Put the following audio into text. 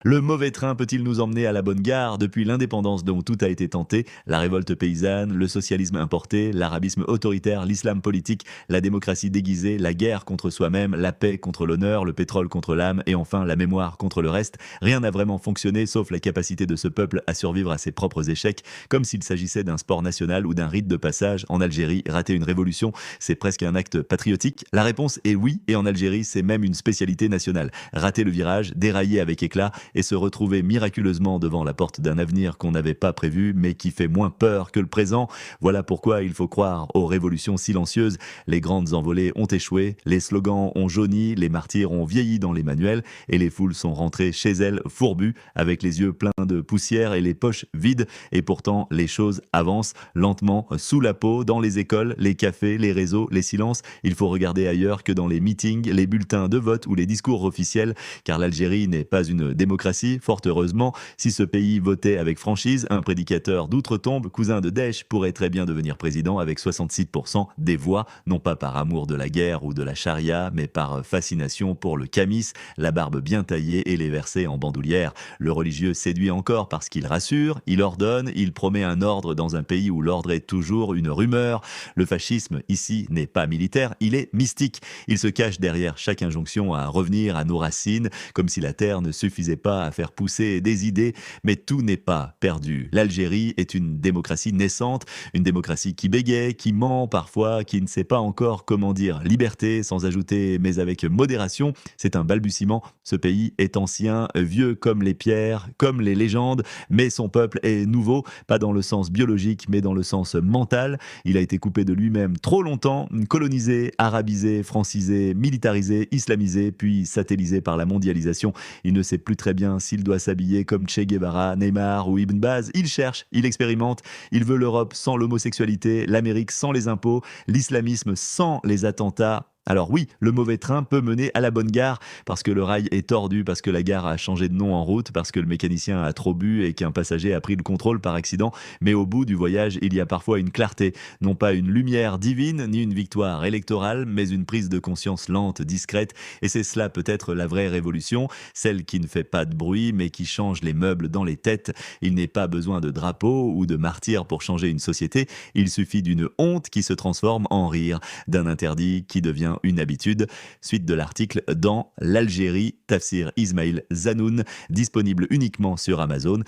Le mauvais train peut-il nous emmener à la bonne gare? Depuis l'indépendance dont tout a été tenté, la révolte paysanne, le socialisme importé, l'arabisme autoritaire, l'islam politique, la démocratie déguisée, la guerre contre soi-même, la paix contre l'honneur, le pétrole contre l'âme et enfin la mémoire contre le reste, rien n'a vraiment fonctionné sauf la capacité de ce peuple à survivre à ses propres échecs, comme s'il s'agissait d'un sport national ou d'un rite de passage. En Algérie, rater une révolution, c'est presque un acte patriotique. La réponse est oui, et en Algérie, c'est même une spécialité nationale. Rater le virage, dérailler avec éclat, et se retrouver miraculeusement devant la porte d'un avenir qu'on n'avait pas prévu, mais qui fait moins peur que le présent. Voilà pourquoi il faut croire aux révolutions silencieuses. Les grandes envolées ont échoué, les slogans ont jauni, les martyrs ont vieilli dans les manuels, et les foules sont rentrées chez elles fourbues, avec les yeux pleins de poussière et les poches vides. Et pourtant, les choses avancent lentement, sous la peau, dans les écoles, les cafés, les réseaux, les silences. Il faut regarder ailleurs que dans les meetings, les bulletins de vote ou les discours officiels, car l'Algérie n'est pas une démocratie, fort heureusement. Si ce pays votait avec franchise, un prédicateur d'outre-tombe, cousin de Daesh, pourrait très bien devenir président avec 66% des voix, non pas par amour de la guerre ou de la charia, mais par fascination pour le camis, la barbe bien taillée et les versets en bandoulière. Le religieux séduit encore parce qu'il rassure, il ordonne, il promet un ordre dans un pays où l'ordre est toujours une rumeur. Le fascisme, ici, n'est pas militaire, il est mystique. Il se cache derrière chaque injonction à revenir à nos racines, comme si la terre ne suffisait pas à faire pousser des idées, mais tout n'est pas perdu. L'Algérie est une démocratie naissante, une démocratie qui bégaye, qui ment parfois, qui ne sait pas encore comment dire liberté sans ajouter mais avec modération. C'est un balbutiement. Ce pays est ancien, vieux comme les pierres, comme les légendes, mais son peuple est nouveau, pas dans le sens biologique, mais dans le sens mental. Il a été coupé de lui-même trop longtemps, colonisé, arabisé, francisé, militarisé, islamisé, puis satellisé par la mondialisation. Il ne sait plus très bien s'il doit s'habiller comme Che Guevara, Neymar ou Ibn Baz. Il cherche, il expérimente, il veut l'Europe sans l'homosexualité, l'Amérique sans les impôts, l'islamisme sans les attentats. Alors oui, le mauvais train peut mener à la bonne gare, parce que le rail est tordu, parce que la gare a changé de nom en route, parce que le mécanicien a trop bu et qu'un passager a pris le contrôle par accident, mais au bout du voyage, il y a parfois une clarté, non pas une lumière divine, ni une victoire électorale, mais une prise de conscience lente, discrète, et c'est cela peut-être la vraie révolution, celle qui ne fait pas de bruit, mais qui change les meubles dans les têtes. Il n'est pas besoin de drapeaux ou de martyrs pour changer une société, il suffit d'une honte qui se transforme en rire, d'un interdit qui devient une habitude. Suite de l'article dans l'Algérie, Tafsir Ismail Zanoun, disponible uniquement sur Amazon.